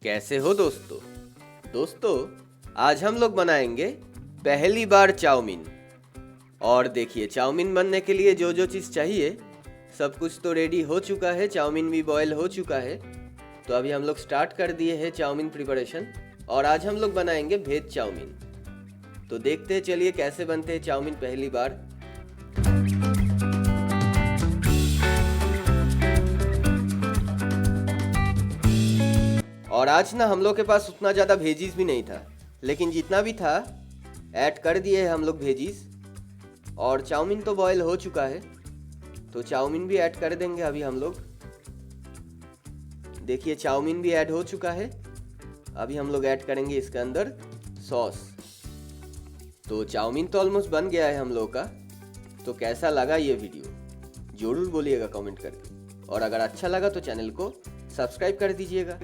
कैसे हो दोस्तों आज हम लोग बनाएंगे पहली बार चाउमीन। और देखिए, चाउमीन बनने के लिए जो जो चीज़ चाहिए सब कुछ तो रेडी हो चुका है। चाउमीन भी बॉयल हो चुका है। तो अभी हम लोग स्टार्ट कर दिए हैं चाउमीन प्रिपरेशन। और आज हम लोग बनाएंगे वेज चाउमीन। तो देखते हैं, चलिए कैसे बनते हैं चाउमीन पहली बार। और आज ना हम लोग के पास उतना ज़्यादा वेजीज भी नहीं था, लेकिन जितना भी था ऐड कर दिए हैं हम लोग वेजीज। और चाउमीन तो बॉयल हो चुका है, तो चाउमीन भी ऐड कर देंगे अभी हम लोग। देखिए, चाउमीन भी ऐड हो चुका है। अभी हम लोग ऐड करेंगे इसके अंदर सॉस। तो चाउमीन तो ऑलमोस्ट बन गया है हम लोग का। तो कैसा लगा ये वीडियो ज़रूर बोलिएगा कमेंट करके। और अगर अच्छा लगा तो चैनल को सब्सक्राइब कर दीजिएगा।